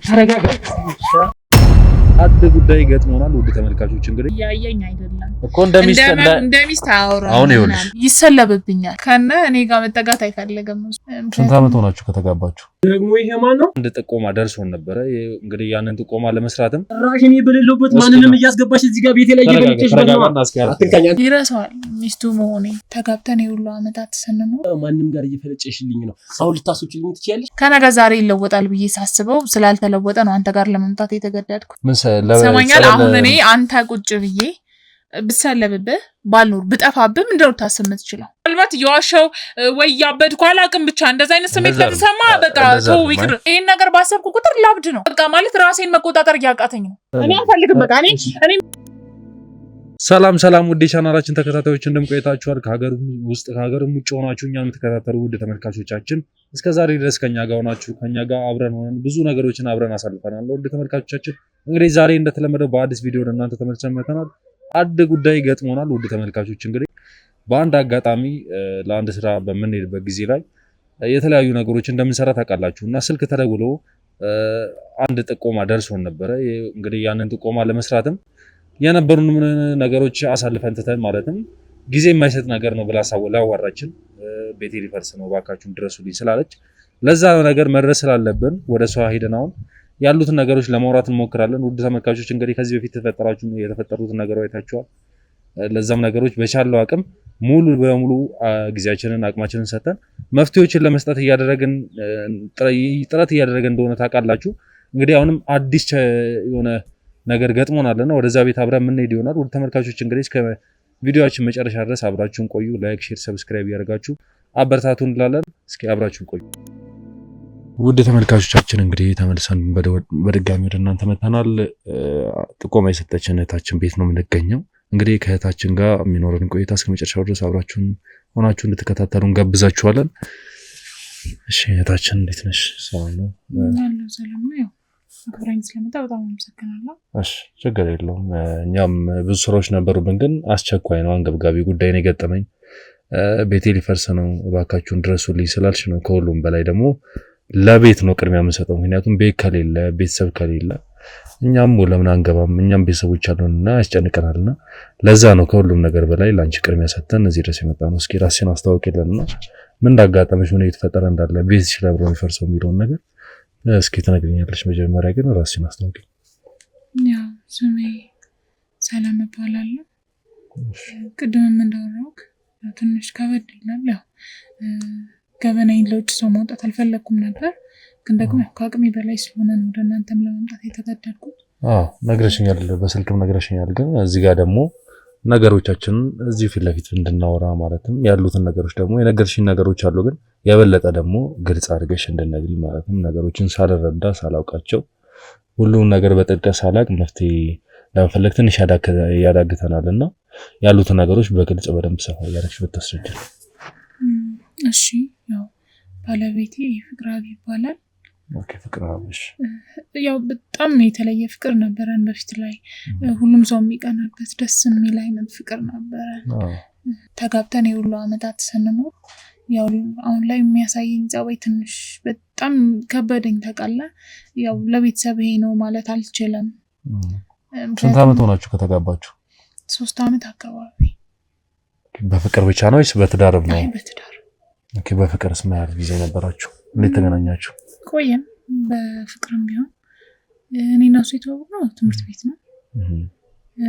ተረጋጋ። አድ ጉዳይ ገጥሞናል። ውድ ተመልካቾች እንግዲህ ያየኝ አይደለም እኮ እንደሚስት አውራ አሁን ይኸውልሽ ይሰለብብኛል ከነ እኔ ጋር መጠጋት አይፈልግም። ስንት ዓመት ሆናችሁ ከተጋባችሁ? ደግሞ ይሄ ማን ነው? እንደ ጥቆማ ደርሶን ነበረ። እንግዲህ ያንን ጥቆማ ለመስራትም ራሽን በሌለበት ማንንም እያስገባሽ እዚህ ጋር ቤቴ ላይ እየገለጨሽ አትንካኛ። ይረሳዋል ሚስቱ መሆኔ። ተጋብተን የሁሉ ዓመታት ስንኖር ማንንም ጋር እየፈለጨሽልኝ ነው። አሁን ልታስወጪልኝ ትችያለሽ? ከነገ ዛሬ ይለወጣል ብዬ ሳስበው ስላልተለወጠ ነው አንተ ጋር ለመምጣት የተገደድኩት። ሰማኛል። አሁን እኔ አንተ ቁጭ ብዬ ብሰለብብህ ባልኖር ብጠፋብህ ምንድነው ታስብ የምትችለው? ምናልባት የዋሸው ወይ ያበድኩ አላውቅም። ብቻ እንደዛ አይነት ስሜት ከተሰማ በቃ ተው ይቅር። ይሄን ነገር ባሰብኩ ቁጥር ላብድ ነው በቃ ማለት ራሴን መቆጣጠር እያቃተኝ ነው። እኔ አልፈልግም በቃ እኔ ሰላም ውድ ቻናላችን ተከታታዮች እንደምን ቆይታችኋል? ከሀገር ውስጥ ከሀገር ውጭ ሆናችሁ እኛን የምትከታተሉ ውድ ተመልካቾቻችን እስከዛሬ ድረስ ከኛ ጋር ሆናችሁ ከኛ ጋር አብረን ሆነን ብዙ ነገሮችን አብረን አሳልፈናል። ውድ ተመልካቾቻችን እንግዲህ ዛሬ እንደተለመደው በአዲስ ቪዲዮ ለእናንተ ተመልሰን መጥተናል። አድ ጉዳይ ገጥሞናል። ውድ ተመልካቾች እንግዲህ በአንድ አጋጣሚ ለአንድ ስራ በምንሄድበት ጊዜ ላይ የተለያዩ ነገሮች እንደምንሰራ ታውቃላችሁ እና ስልክ ተደውሎ አንድ ጥቆማ ደርሶን ነበረ። እንግዲህ ያንን ጥቆማ ለመስራትም የነበሩን ነገሮች አሳልፈን ትተን ማለትም ጊዜ የማይሰጥ ነገር ነው ብላ ላዋራችን ቤቴ ሊፈርስ ነው ባካችሁን ድረሱልኝ ስላለች ለዛ ነገር መድረስ ስላለብን ወደ እሷ ሄደን አሁን ያሉትን ነገሮች ለማውራት እንሞክራለን። ውድ ተመልካቾች እንግዲህ ከዚህ በፊት የተፈጠሩትን ነገሮች አይታችኋል። ለዛም ነገሮች በቻለው አቅም ሙሉ በሙሉ ጊዜያችንን አቅማችንን ሰጥተን መፍትሄዎችን ለመስጠት ጥረት እያደረገን እንደሆነ ታውቃላችሁ። እንግዲህ አሁንም አዲስ የሆነ ነገር ገጥሞናልና ወደዛ ቤት አብረን የምንሄድ ይሆናል። ውድ ተመልካቾች እንግዲህ እስከ ቪዲዮአችን መጨረሻ ድረስ አብራችሁን ቆዩ። ላይክ፣ ሼር፣ ሰብስክራይብ ያደርጋችሁ አበርታቱን እንላለን። እስኪ አብራችሁን ቆዩ። ውድ ተመልካቾቻችን እንግዲህ ተመልሰን በድጋሚ ወደ እናንተ መጥተናል። ጥቆማ የሰጠችን እህታችን ቤት ነው የምንገኘው። እንግዲህ ከእህታችን ጋር የሚኖረን ቆይታ እስከ መጨረሻው ድረስ አብራችሁን ሆናችሁ እንድትከታተሉ እንጋብዛችኋለን። እሺ እህታችን እንዴት ነሽ? ሰላም ነው? ሰላም ነው። ያው አብራኝ ስለመጣ በጣም አመሰግናለሁ። እሺ ችግር የለውም። እኛም ብዙ ስራዎች ነበሩብን፣ ግን አስቸኳይ ነው አንገብጋቢ ጉዳይ ነው የገጠመኝ። ቤቴ ሊፈርስ ነው እባካችሁን ድረሱልኝ ስላልሽ ነው። ከሁሉም በላይ ደግሞ ለቤት ነው ቅድሚያ የምንሰጠው። ምክንያቱም ቤት ከሌለ ቤተሰብ ከሌለ እኛም ለምን አንገባም? እኛም ቤተሰቦች አሉንና ያስጨንቀናልና ለዛ ነው ከሁሉም ነገር በላይ ላንቺ ቅድሚያ ሰጥተን እዚህ ድረስ የመጣ ነው። እስኪ ራስሽን አስተዋውቂልንና ምን እንዳጋጠመሽ ምን እየተፈጠረ እንዳለ ቤት ሲለብሮ የሚፈርሰው የሚለውን ነገር እስኪ ትነግሪኛለሽ። መጀመሪያ ግን ራስሽን አስተዋውቂ። ያው ስሜ ሰላም እባላለሁ። ቅድምም እንዳወራሁት ትንሽ ከበድ ይላል። ያው ገበናዬን ለውጭ ሰው ማውጣት አልፈለኩም ነበር፣ ግን ደግሞ ከአቅሜ በላይ ስለሆነ ነው ወደ እናንተም ለመምጣት የተገደድኩት። ነግረሽኛል፣ በስልክም ነግረሽኛል። ግን እዚህ ጋር ደግሞ ነገሮቻችንን እዚህ ፊት ለፊት እንድናወራ ማለትም ያሉትን ነገሮች ደግሞ የነገርሽኝ ነገሮች አሉ፣ ግን የበለጠ ደግሞ ግልጽ አድርገሽ እንድነግሪኝ ማለትም ነገሮችን ሳልረዳ ሳላውቃቸው ሁሉም ነገር በጥልቀት ሳላቅ መፍትሄ ለመፈለግ ትንሽ ያዳግተናልና ያሉትን ነገሮች በግልጽ በደንብ ሰፋ እያደረግሽ ብታስረጅል። እሺ ያው ባለቤቴ ፍቅራዊ ይባላል። ኦኬ ፍቅራዊ። ያው በጣም የተለየ ፍቅር ነበረን በፊት ላይ ሁሉም ሰው የሚቀናበት ደስ የሚል አይነት ፍቅር ነበረ። ተጋብተን የሁሉ ዓመታት ስንኖር ያው አሁን ላይ የሚያሳየኝ ጸባይ ትንሽ በጣም ከበደኝ ታውቃለህ። ያው ለቤተሰብ ይሄ ነው ማለት አልችልም። ስንት ዓመት ሆናችሁ ከተጋባችሁ? 3 ዓመት አካባቢ። በፍቅር ብቻ ነው ወይስ በትዳርም ነው? በትዳር። ኦኬ በፍቅርስ ምን ያህል ጊዜ ነበራችሁ? እንዴት ተገናኛችሁ? ቆየን። በፍቅርም ቢሆን እኔና እሱ የተዋወቅነው ትምህርት ቤት ነው።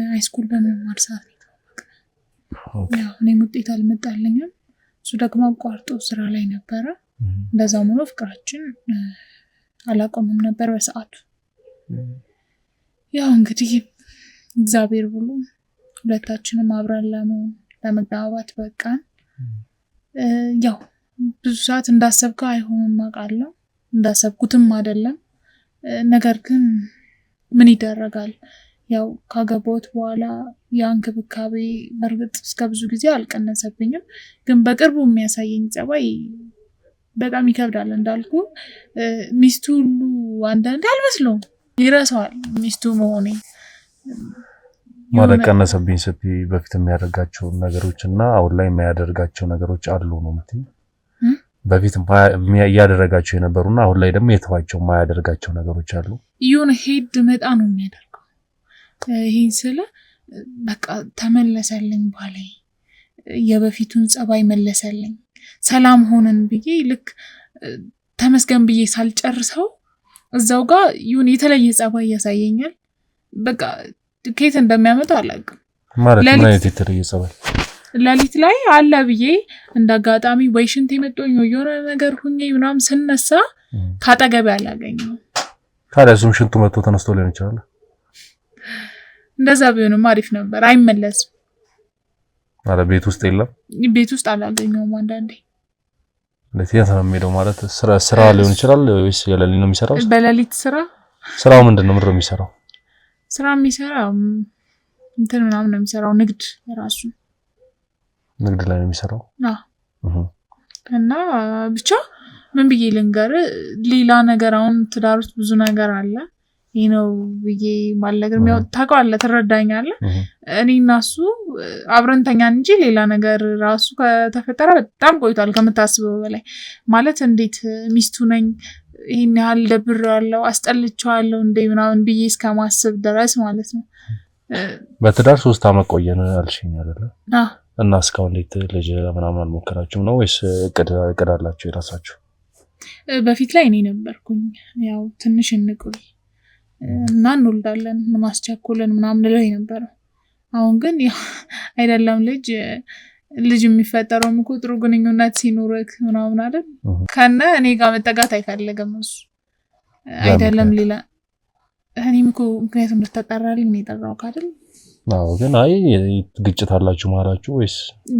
ሃይስኩል በመማር ሰዓት ነው የተዋወቅነው። ያው እኔም ውጤት አልመጣልኝም፣ እሱ ደግሞ አቋርጦ ስራ ላይ ነበረ። እንደዛም ሆኖ ፍቅራችን አላቆምም ነበር በሰዓቱ። ያው እንግዲህ እግዚአብሔር ብሎ ሁለታችንም አብረን ለመጋባት በቃን። ያው ብዙ ሰዓት እንዳሰብከው አይሆንም አውቃለሁ፣ እንዳሰብኩትም አይደለም። ነገር ግን ምን ይደረጋል፣ ያው ካገባሁት በኋላ የእንክብካቤ በእርግጥ እስከ ብዙ ጊዜ አልቀነሰብኝም፣ ግን በቅርቡ የሚያሳየኝ ጸባይ በጣም ይከብዳል። እንዳልኩ ሚስቱ ሁሉ አንዳንዴ አልመስለውም፣ ይረሳዋል ሚስቱ መሆኔ። ማለት ቀነሰብኝ ስትይ በፊት የሚያደርጋቸው ነገሮች እና አሁን ላይ የሚያደርጋቸው ነገሮች አሉ ነው የምትይኝ? በፊት ያደረጋቸው የነበሩና አሁን ላይ ደግሞ የተዋቸው ማያደርጋቸው ነገሮች አሉ። ይሁን ሄድ መጣ ነው የሚያደርገው። ይሄን ስለ በቃ ተመለሰልኝ ባላይ የበፊቱን ጸባይ መለሰልኝ ሰላም ሆነን ብዬ ልክ ተመስገን ብዬ ሳልጨርሰው እዛው ጋር ይሁን የተለየ ጸባይ ያሳየኛል። በቃ ከየት እንደሚያመጣው አላውቅም። ማለት ምን አይነት የተለየ ጸባይ? ሌሊት ላይ አለ ብዬ እንዳጋጣሚ ወይ ሽንት የመጣኝ ወይ የሆነ ነገር ሁኜ ምናምን ስነሳ ካጠገቤ አላገኘው። ታዲያ እሱም ሽንቱ መጥቶ ተነስቶ ሊሆን ይችላል። እንደዛ ቢሆንም አሪፍ ነበር። አይመለስም። አረ ቤት ውስጥ የለም። ቤት ውስጥ አላገኘውም። አንዳንዴ ለቲያታ ነው የሚሄደው። ማለት ስራ ሊሆን ይችላል ወይስ የሌሊት ነው የሚሰራው? በሌሊት ስራው ምንድነው? ምንድነው የሚሰራው? ስራ የሚሰራው እንትን ምናምን ነው የሚሰራው። ንግድ ራሱ ንግድ ላይ ነው የሚሰራው። እና ብቻ ምን ብዬ ልንገር፣ ሌላ ነገር አሁን ትዳር ውስጥ ብዙ ነገር አለ። ይሄ ነው ብዬ ማለገር የሚያው ታውቃለህ፣ ትረዳኛለህ። እኔ እና እሱ አብረንተኛን እንጂ ሌላ ነገር ራሱ ከተፈጠረ በጣም ቆይቷል ከምታስበው በላይ። ማለት እንዴት ሚስቱ ነኝ ይሄን ያህል ደብሬዋለሁ አስጠልቼዋለሁ እንዴ ምናምን ብዬ እስከማስብ ድረስ ማለት ነው። በትዳር 3 አመት ቆየን አልሽኝ አይደለ? እና እስካሁን ልጅ ምናምን አልሞከራችሁም ነው ወይስ እቅድ አላችሁ የራሳችሁ? በፊት ላይ እኔ ነበርኩኝ ያው ትንሽ እንቆይ እና እንወልዳለን ምን አስቸኮለን ምናምን ላይ ነበር። አሁን ግን አይደለም ልጅ የሚፈጠረው እኮ ጥሩ ግንኙነት ሲኖርክ ምናምን አይደል? ከነ እኔ ጋር መጠጋት አይፈልግም እሱ አይደለም ሌላ እኔም እኮ ምክንያቱም ልትጠራልኝ ነው የጠራው አይደል? አዎ ግን ግጭት አላችሁ ማራችሁ ወይስ?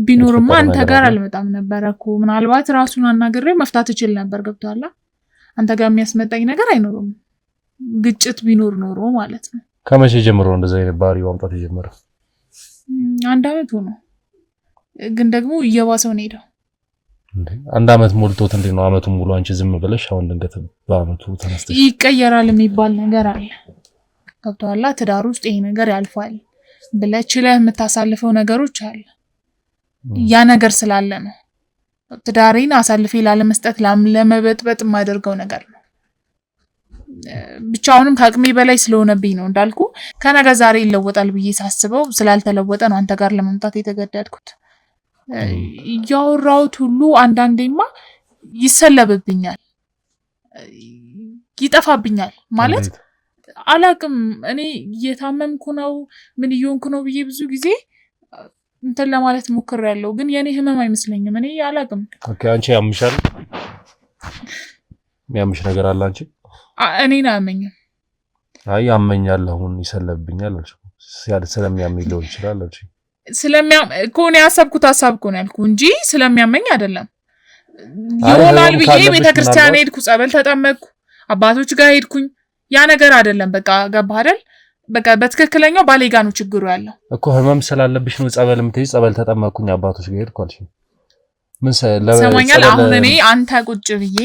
ቢኖርማ አንተ ጋር አልመጣም ነበር እኮ ምናልባት ራሱን አናግሬ መፍታት እችል ነበር። ገብቷላ? አንተ ጋር የሚያስመጣኝ ነገር አይኖርም። ግጭት ቢኖር ኖሮ ማለት ነው። ከመቼ ጀምሮ እንደዛ አይነት ባህሪ ማምጣት የጀመረ? 1 አመት ነው። ግን ደግሞ እየባሰው ነው ሄደው። 1 አመት ሞልቶት እንዴ ነው አመቱን ሙሉ አንቺ ዝም ብለሽ አሁን ድንገት በአመቱ ተነስተሽ ይቀየራል የሚባል ነገር አለ። ገብቷላ? ትዳር ውስጥ ይሄ ነገር ያልፋል ብለህ ችለህ የምታሳልፈው ነገሮች አለ። ያ ነገር ስላለ ነው ትዳሬን አሳልፌ ላለመስጠት ለመበጥበጥ የማደርገው ነገር ነው። ብቻውንም ከአቅሜ በላይ ስለሆነብኝ ነው እንዳልኩ። ከነገ ዛሬ ይለወጣል ብዬ ሳስበው ስላልተለወጠ ነው አንተ ጋር ለመምጣት የተገደድኩት። ያወራሁት ሁሉ አንዳንዴማ ይሰለብብኛል፣ ይጠፋብኛል ማለት አላቅም። እኔ እየታመምኩ ነው ምን እየሆንኩ ነው ብዬ ብዙ ጊዜ እንትን ለማለት ሞክሬያለሁ፣ ግን የኔ ህመም አይመስለኝም። እኔ አላቅም። ኦኬ አንቺ ያምሻል? የሚያምሽ ነገር አለ አንቺ? እኔን አያመኝም። አይ ያመኛል አሁን ይሰለብብኛል አልሽ። ስለሚያመኝ ሊሆን ይችላል አልሽ። እኮ እኔ ያሰብኩት ሀሳብ እኮ ነው ያልኩህ እንጂ ስለሚያመኝ አይደለም። ይሆናል ብዬ ቤተክርስቲያን ሄድኩ፣ ጸበል ተጠመቅኩ፣ አባቶች ጋር ሄድኩኝ። ያ ነገር አይደለም። በቃ ገባህ አይደል? በቃ በትክክለኛው ባሌ ጋር ነው ችግሩ ያለው እኮ። ህመም ስላለብሽ ነው ጸበል የምትሄጂ። ጸበል ተጠመቅኩኝ፣ አባቶች ጋር ሄድኩ አልሽ። ምን ሰማኛል። አሁን እኔ አንተ ቁጭ ብዬ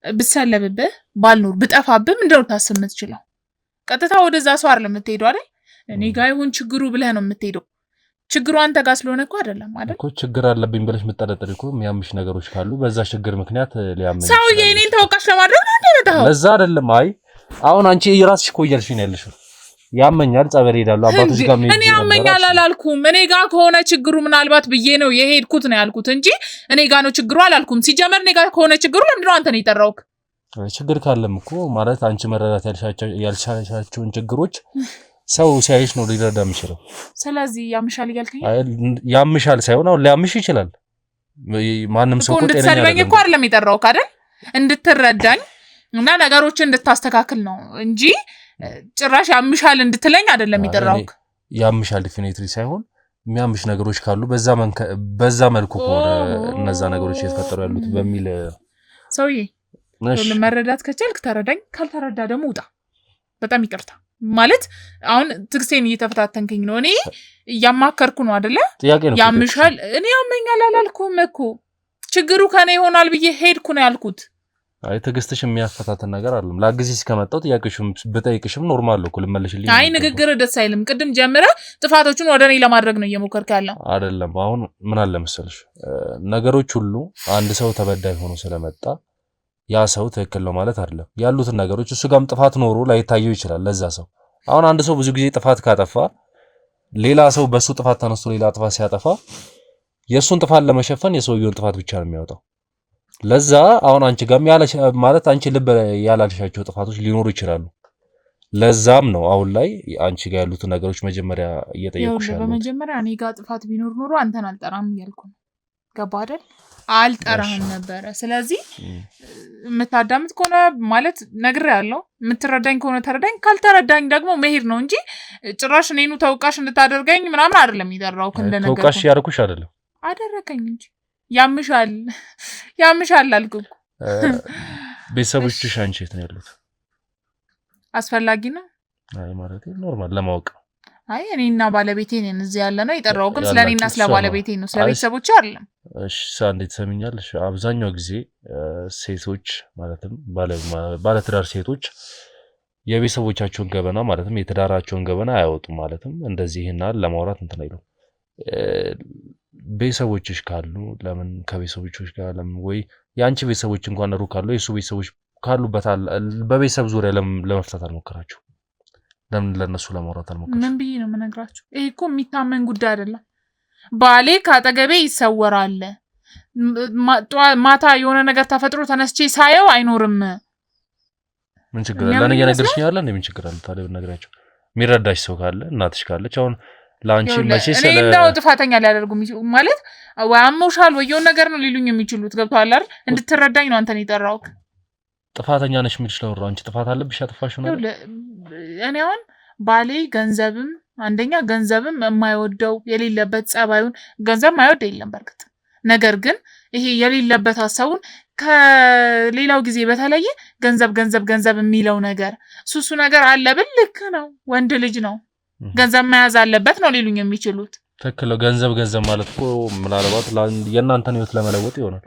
ብሰለብብህ ባልኖር ብጠፋብህ ምንድነው ታስብ የምትችለው? ቀጥታ ወደዛ ሰው አይደለም የምትሄደው አይደል? እኔ ጋር ይሁን ችግሩ ብለህ ነው የምትሄደው። ችግሩ አንተ ጋር ስለሆነ እኮ አይደለም አይደል? እኮ ችግር አለብኝ ብለሽ የምትጠረጥሪ እኮ የሚያምሽ ነገሮች ካሉ በዛ ችግር ምክንያት ሊያምሽ ሰውዬ እኔን ተወቃሽ ለማድረግ ነው እንደመጣው። ለዛ አይደለም። አይ አሁን አንቺ የራስሽ እኮ እያልሽ ነው ያለሽው። ያመኛል ጸበል ሄዳለሁ አባቶች ጋር ነው። እኔ ያመኛል አላልኩም። እኔ ጋር ከሆነ ችግሩ ምናልባት ብዬ ነው የሄድኩት ነው ያልኩት እንጂ እኔ ጋር ነው ችግሩ አላልኩም። ሲጀመር እኔ ጋር ከሆነ ችግሩ ለምንድን ነው አንተ ነው የጠራውክ? ችግር ካለም እኮ ማለት አንቺ መረዳት ያልቻላችሁን ችግሮች ሰው ሲያይሽ ነው ሊረዳ የሚችለው። ስለዚህ ያምሻል እያልከኝ? ያምሻል ሳይሆን አሁን ሊያምሽ ይችላል። ማንም ሰው እኮ እንድትሰልበኝ እኮ አይደለም የጠራውክ አይደል? እንድትረዳኝ እና ነገሮችን እንድታስተካክል ነው እንጂ ጭራሽ ያምሻል እንድትለኝ አይደለም የጠራውክ። ያምሻል ዲፊኒትሊ ሳይሆን የሚያምሽ ነገሮች ካሉ በዛ መልኩ ከሆነ እነዛ ነገሮች እየተፈጠሩ ያሉት በሚል ሰውዬ መረዳት ከቻልክ ተረዳኝ፣ ካልተረዳ ደግሞ ውጣ። በጣም ይቅርታ ማለት አሁን ትግስቴን እየተፈታተንከኝ ነው። እኔ እያማከርኩ ነው አይደለ? ያምሻል እኔ ያመኛል አላልኩም እኮ። ችግሩ ከኔ ይሆናል ብዬ ሄድኩ ነው ያልኩት። አይ ትግስትሽ የሚያፈታተን ነገር አይደለም ላግዝሽ ከመጣው ጥያቄሽም በጠይቅሽም ኖርማል ነው ልመልሽልኝ አይ ንግግር ደስ አይልም ቅድም ጀምረ ጥፋቶቹን ወደኔ ለማድረግ ነው እየሞከርክ ያለው አይደለም አሁን ምን አለ መሰለሽ ነገሮች ሁሉ አንድ ሰው ተበዳይ ሆኖ ስለመጣ ያ ሰው ትክክል ነው ማለት አይደለም ያሉትን ነገሮች እሱ ጋርም ጥፋት ኖሮ ላይታየው ይችላል ለዛ ሰው አሁን አንድ ሰው ብዙ ጊዜ ጥፋት ካጠፋ ሌላ ሰው በሱ ጥፋት ተነስቶ ሌላ ጥፋት ሲያጠፋ የሱን ጥፋት ለመሸፈን የሰውየውን ጥፋት ብቻ ነው የሚያወጣው ለዛ አሁን አንቺ ጋርም ያለ ማለት አንቺ ልብ ያላልሻቸው ጥፋቶች ሊኖሩ ይችላሉ ለዛም ነው አሁን ላይ አንቺ ጋር ያሉት ነገሮች መጀመሪያ እየጠየቁሽ ያለው በመጀመሪያ እኔ ጋር ጥፋት ቢኖር ኖሮ አንተን አልጠራም እያልኩ ነው ገባ አይደል አልጠራህም ነበር ስለዚህ የምታዳምጥ ከሆነ ማለት ነግሬያለሁ የምትረዳኝ ከሆነ ተረዳኝ ካልተረዳኝ ደግሞ መሄድ ነው እንጂ ጭራሽ እኔኑ ተውቃሽ እንድታደርገኝ ምናምን አይደለም ይደራው እንደነገርኩ ተውቃሽ ያርኩሽ አይደለም አደረከኝ እንጂ ያምሻል አልኩ ቤተሰቦችሽ አንቺ የት ነው ያሉት አስፈላጊ ነው አይ ማለት ኖርማል ለማወቅ አይ እኔና ባለቤቴ ነን እዚህ ያለ ነው የጠራው ግን ስለኔና ስለ ባለቤቴ ነው ስለ ቤተሰቦች አይደለም እሺ እንዴት ሰምኛለሽ አብዛኛው ጊዜ ሴቶች ማለትም ባለትዳር ሴቶች የቤተሰቦቻቸውን ገበና ማለትም የትዳራቸውን ገበና አያወጡም ማለትም እንደዚህና ለማውራት እንትን አይሉ ቤተሰቦችሽ ካሉ ለምን ከቤተሰቦችሽ ጋር ለምን ወይ ያንቺ ቤተሰቦች እንኳን ሩቅ ካሉ የሱ ቤተሰቦች ካሉበት በቤተሰብ ዙሪያ ለመፍታት አልሞከራችሁ ለምን ለነሱ ለማውራት አልሞከራችሁ ምን ብዬ ነው የምነግራችሁ ይሄ እኮ የሚታመን ጉዳይ አይደለም ባሌ ካጠገቤ ይሰወራል ማታ የሆነ ነገር ተፈጥሮ ተነስቼ ሳየው አይኖርም ምን ችግር አለ ለኔ እየነገርሽኝ ያለ ምን ችግር አለ ታዲያ ብነግራችሁ የሚረዳሽ ሰው ካለ እናትሽ ካለች አሁን ላንቺ መቼስ እኔ እንደው ጥፋተኛ ሊያደርጉ ማለት ወይ አሞሻል ወይ የሆነ ነገር ነው ሊሉኝ የሚችሉት ገብቷል አይደል እንድትረዳኝ ነው አንተን የጠራው ጥፋተኛ ነሽ ምትችለው አንቺ ጥፋት አለብሽ ያጥፋሽው ነው እኔ አሁን ባሌ ገንዘብም አንደኛ ገንዘብም የማይወደው የሌለበት ጸባዩን ገንዘብ ማይወድ የለም በርግጥ ነገር ግን ይሄ የሌለበት ሐሳቡን ከሌላው ጊዜ በተለየ ገንዘብ የሚለው ነገር ሱሱ ነገር አለ ብል ልክ ነው ወንድ ልጅ ነው ገንዘብ መያዝ አለበት ነው ሊሉኝ የሚችሉት ትክክል ነው ገንዘብ ማለት እኮ ምናልባት የእናንተን ህይወት ለመለወጥ ይሆናል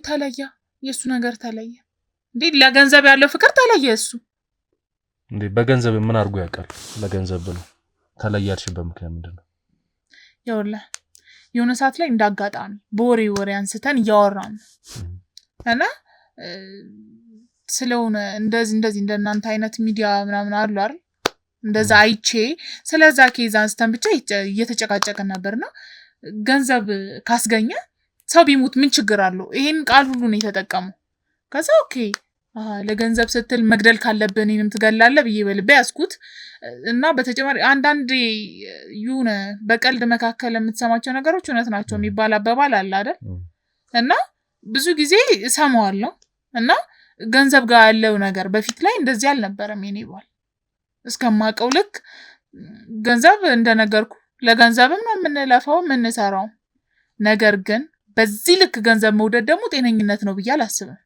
ተለየ የሱ ነገር ተለየ እንዴ ለገንዘብ ያለው ፍቅር ተለየ እሱ እንዴ በገንዘብ ምን አድርጎ ያውቃል ለገንዘብ ብሎ ተለያችበት ምክንያት ምንድነው ይኸውልህ የሆነ ሰዓት ላይ እንዳጋጣሚ በወሬ አንስተን እያወራን እና ስለሆነ እንደዚህ እንደናንተ አይነት ሚዲያ ምናምን አሉ አይደል እንደዛ አይቼ ስለዛ ኬዝ አንስተን ብቻ እየተጨቃጨቀን ነበርና ገንዘብ ካስገኘ ሰው ቢሞት ምን ችግር አለው ይሄን ቃል ሁሉ ነው የተጠቀመው ከዛ ኦኬ ለገንዘብ ስትል መግደል ካለብህ እኔንም ትገላለህ ብዬ በልቤ ያስኩት እና በተጨማሪ አንዳንዴ ይሁን በቀልድ መካከል የምትሰማቸው ነገሮች እውነት ናቸው የሚባል አባባል አለ አይደል እና ብዙ ጊዜ እሰማዋለሁ እና ገንዘብ ጋር ያለው ነገር በፊት ላይ እንደዚህ አልነበረም የኔ ባል እስከማቀው ልክ ገንዘብ እንደነገርኩ ለገንዘብም ነው የምንለፋው የምንሰራው ነገር ግን በዚህ ልክ ገንዘብ መውደድ ደግሞ ጤነኝነት ነው ብዬ አላስብም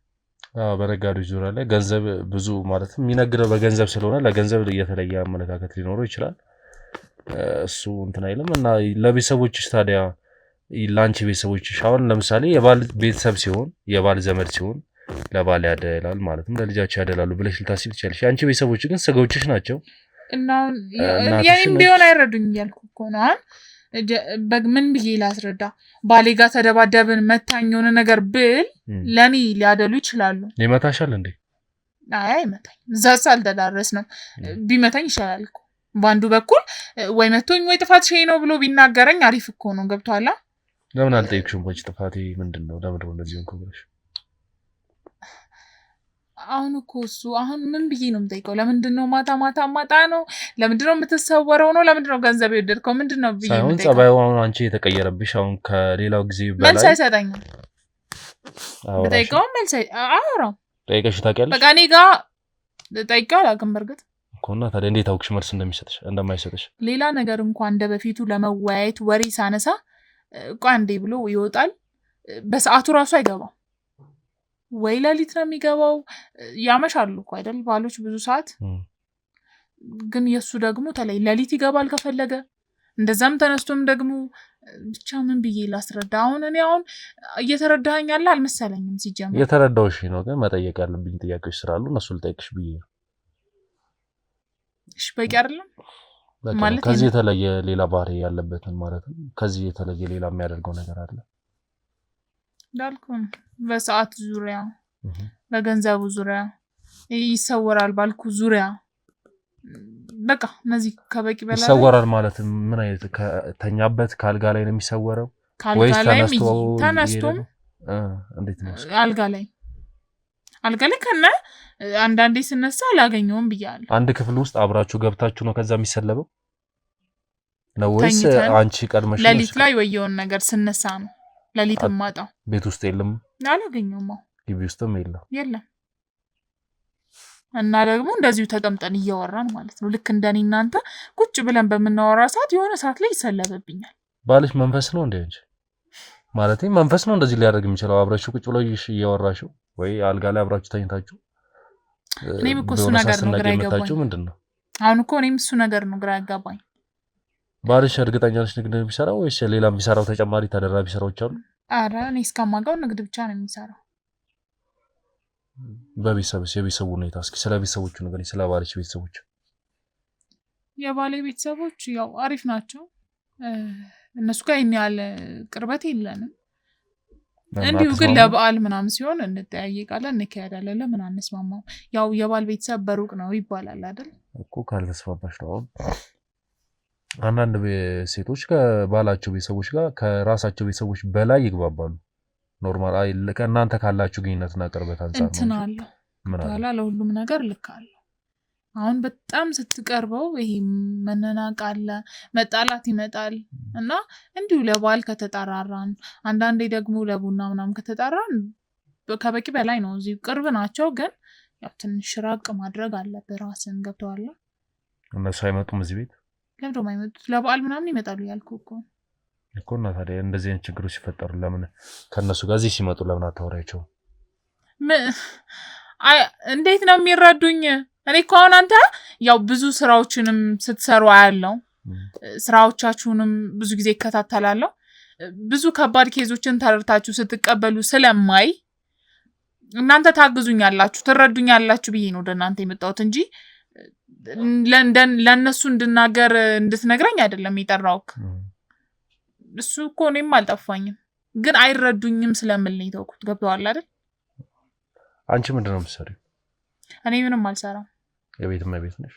በነጋዴዎች ዙሪያ ላይ ገንዘብ ብዙ ማለት የሚነግረው በገንዘብ ስለሆነ ለገንዘብ የተለየ አመለካከት ሊኖረው ይችላል እሱ እንትን አይልም እና ለቤተሰቦችሽ ታዲያ ላንቺ ቤተሰቦችሽ አሁን ለምሳሌ የባል ቤተሰብ ሲሆን የባል ዘመድ ሲሆን ለባል ያደላል ማለትም ለልጃቸው ያደላሉ ብለሽ ልታስብ ትችላለሽ አንቺ ቤተሰቦች ግን ስጋዎችሽ ናቸው እና ያኔም ቢሆን አይረዱኝ እያልኩ እኮ ነው ምን ብዬ ላስረዳ ባሌ ጋር ተደባደብን መታኝ የሆነ ነገር ብል ለኔ ሊያደሉ ይችላሉ ይመታሻል እንዴ አይ መታኝ እዛስ አልተዳረስንም ቢመታኝ ይሻላል እኮ በአንዱ በኩል ወይ መቶኝ ወይ ጥፋት ሸይ ነው ብሎ ቢናገረኝ አሪፍ እኮ ነው ገብቷላ ለምን አልጠይቅሽም ወይ ጥፋቴ ምንድነው ለምን ነው እንደዚህ እንኮ ብለሽ አሁን እኮ እሱ አሁን ምን ብዬ ነው የምጠይቀው ለምንድነው ማታ ነው ለምንድነው የምትሰወረው ነው ለምንድነው ገንዘብ ይወደድከው ምንድነው ብዬ ነው ሳይሆን ጸባዩ አሁን አንቺ የተቀየረብሽ አሁን ከሌላው ጊዜ በላይ መልስ አይሰጠኝም በጠይቀው መልስ አውራው ጠይቀሽ ታውቂያለሽ በቃ እኔ ጋር ጠይቀው አላውቅም በርግጥ እኮና ታዲያ እንዴት አውቅሽ መልስ እንደማይሰጥሽ ሌላ ነገር እንኳን እንደበፊቱ ለመወያየት ወሬ ሳነሳ ቋንዴ ብሎ ይወጣል በሰዓቱ ራሱ አይገባም ወይ ለሊት ነው የሚገባው ያመሻሉ እኮ አይደል ባሎች ብዙ ሰዓት ግን የሱ ደግሞ ተለይ ለሊት ይገባል ከፈለገ እንደዛም ተነስቶም ደግሞ ብቻ ምን ብዬ ላስረዳ? አሁን እኔ እየተረዳኸኝ ያለ አልመሰለኝም። ሲጀምር እየተረዳሁሽ ነው፣ ግን መጠየቅ ያለብኝ ጥያቄዎች ስላሉ እነሱ ልጠይቅሽ ብዬ ነው። እሺ በቂ አይደለም ማለት ከዚህ የተለየ ሌላ ባህሪ ያለበትን ማለት ነው። ከዚህ የተለየ ሌላ የሚያደርገው ነገር አለ እንዳልኩህ በሰዓት ዙሪያ በገንዘቡ ዙሪያ ይሰወራል ባልኩ ዙሪያ በቃ እነዚህ ከበቂ በላይ ይሰወራል ማለት ምን አይነት ከተኛበት ካልጋ ላይ ነው የሚሰወረው ወይስ ተነስቶም እንዴት ነው አልጋ ላይ ከነ አንዳንዴ ስነሳ አላገኘውም ብያለሁ። አንድ ክፍል ውስጥ አብራችሁ ገብታችሁ ነው ከዛ የሚሰለበው ነው ወይስ አንቺ ቀድመሽ ለሊት ላይ ወየውን ነገር ስነሳ ነው ለሊት ማጣው? ቤት ውስጥ የለም አላገኘውም። ግቢ ውስጥም የለም። እና ደግሞ እንደዚሁ ተቀምጠን እያወራን ማለት ነው። ልክ እንደኔ እናንተ ቁጭ ብለን በመናወራ ሰዓት የሆነ ሰዓት ላይ ይሰለበብኛል። ባልሽ መንፈስ ነው እንዴ እንጂ ማለት መንፈስ ነው እንደዚህ ሊያደርግ የሚችለው? አብራችሁ ቁጭ ብለው እያወራችሁ ወይ አልጋ ላይ አብራችሁ ተኝታችሁ እኔም እኮ እሱ ነገር ነው ግራ ያጋባኝ። ምንድነው አሁን እኮ እኔም እሱ ነገር ነው ግራ ያጋባኝ። ባልሽ እርግጠኛ ነሽ ንግድ ነው የሚሰራው ወይስ ሌላም ቢሰራው ተጨማሪ ተደራቢ ስራዎች አሉ? አረ እኔ እስከማውቀው ንግድ ብቻ ነው የሚሰራው። የቤተሰቡ ሁኔታ እስኪ ስለ ቤተሰቦቹ ንገሪኝ። ስለ ባልሽ ቤተሰቦች። የባሌ ቤተሰቦች ያው አሪፍ ናቸው። እነሱ ጋር ያለ ቅርበት የለንም። እንዲሁ ግን ለበዓል ምናምን ሲሆን እንጠያየቃለን፣ እንካሄዳለን። ለምን አንስማማም? ያው የባል ቤተሰብ በሩቅ ነው ይባላል አይደል እኮ። ካልተስማማሽ ነው። አንዳንድ ሴቶች ከባላቸው ቤተሰቦች ጋር ከራሳቸው ቤተሰቦች በላይ ይግባባሉ። ኖርማል ከእናንተ ካላችሁ ግንኙነትና ቅርበት አንፃር እንትን አለው ታላ ለሁሉም ነገር ልክ አለው። አሁን በጣም ስትቀርበው ይሄ መነናቅ አለ፣ መጣላት ይመጣል። እና እንዲሁ ለበዓል ከተጠራራን አንዳንዴ ደግሞ ለቡና ምናምን ከተጠራን ከበቂ በላይ ነው። እዚህ ቅርብ ናቸው፣ ግን ያው ትንሽ ራቅ ማድረግ አለብህ ራስን። ገብቶሃል? እነሱ አይመጡም እዚህ ቤት? ለምን ደግሞ አይመጡት? ለበዓል ምናምን ይመጣሉ ያልኩህ እኮ እና ታዲያ እንደዚህ አይነት ችግሮች ሲፈጠሩ ለምን ከነሱ ጋር እዚህ ሲመጡ ለምን አታወራቸው? እንዴት ነው የሚረዱኝ? እኔ እኮ አሁን አንተ ያው ብዙ ስራዎችንም ስትሰሩ አያለው፣ ስራዎቻችሁንም ብዙ ጊዜ እከታተላለሁ። ብዙ ከባድ ኬዞችን ተረድታችሁ ስትቀበሉ ስለማይ እናንተ ታግዙኛላችሁ፣ ትረዱኛላችሁ ብዬ ነው ወደ እናንተ የመጣሁት እንጂ ለእነሱ እንድናገር እንድትነግረኝ አይደለም የጠራሁት። እሱ እኮ እኔም አልጠፋኝም፣ ግን አይረዱኝም ስለምል ነው የተውኩት። ገብቶሃል አይደል? አንቺ ምንድን ነው የምትሰሪው? እኔ ምንም አልሰራም። የቤት እመቤት ነሽ?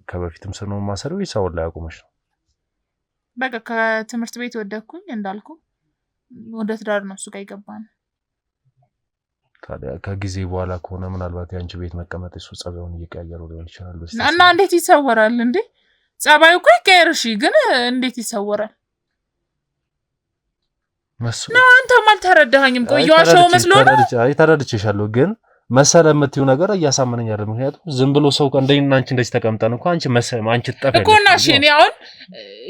ከበፊትም ስር ነው የማሰሪው ወይስ አሁን ላይ አቁመሽ ነው? በቃ ከትምህርት ቤት ወደኩኝ እንዳልኩ ወደ ትዳር ነው እሱ ጋር ይገባል። ታዲያ ከጊዜ በኋላ ከሆነ ምናልባት ያንቺ ቤት መቀመጥ እሱ ጸባዩን እየቀያየረው ሊሆን ይችላል። እና እንዴት ይሰወራል እንዴ? ጸባዩ እኮ ይቀየር። እሺ ግን እንዴት ይሰወራል? ነው አንተ ማልተረዳኸኝም። ቆየዋሽው መስሎ ነው። ተረድቼሻለሁ፣ ግን መሰለ የምትይው ነገር እያሳመነኝ አይደል? ምክንያቱም ዝም ብሎ ሰው እንደና አንቺ እንደዚህ ተቀምጠን እኮ አንቺ ጠፋ እኮ እና እሺ፣ እኔ አሁን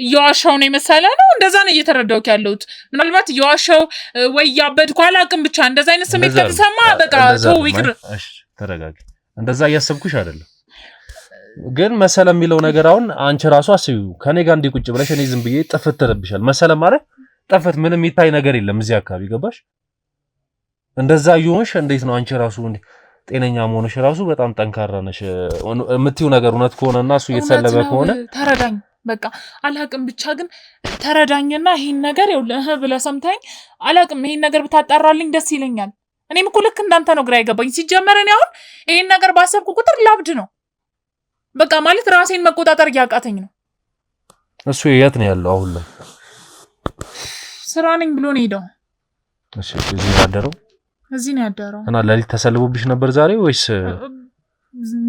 እየዋሻው ነው መሰለ ነው። እንደዛ ነው እየተረዳሁት ያለሁት። ምናልባት እየዋሻው ወይ ያበድኩ አላውቅም፣ ብቻ እንደዛ አይነት ስሜት ከተሰማ በቃ ተው ይቅር። እሺ ተረጋጊ። እንደዛ እያሰብኩሽ አይደለም፣ ግን መሰለ የሚለው ነገር አሁን አንቺ ራሱ አስቢው። ከኔ ጋር እንዲህ ቁጭ ብለሽ እኔ ዝም ብዬ ጥፍት ተለብሻል። መሰለ ማለት ጠፍት ምንም ይታይ ነገር የለም እዚህ አካባቢ ገባሽ? እንደዛ ይሆንሽ እንዴት ነው አንቺ ራሱ ጤነኛ መሆንሽ ራሱ በጣም ጠንካራ ነሽ። የምትይው ነገር እውነት ከሆነና እሱ እየተሰለበ ከሆነ ተረዳኝ። በቃ አላቅም፣ ብቻ ግን ተረዳኝና ይሄን ነገር ይኸውልህ ብለህ ሰምተኸኝ አላቅም፣ ይሄን ነገር ብታጣራልኝ ደስ ይለኛል። እኔም እኮ ልክ እንዳንተ ነው ግራ ይገባኝ። ሲጀመር እኔ አሁን ይሄን ነገር ባሰብኩ ቁጥር ላብድ ነው በቃ። ማለት ራሴን መቆጣጠር እያቃተኝ ነው። እሱ የት ነው ያለው አሁን ላይ? ስራ ነኝ ብሎ ነው ሄደው። እሺ እዚህ ነው ያደረው? እዚህ ነው ያደረው። እና ለሊት ተሰልቦብሽ ነበር ዛሬ ወይስ?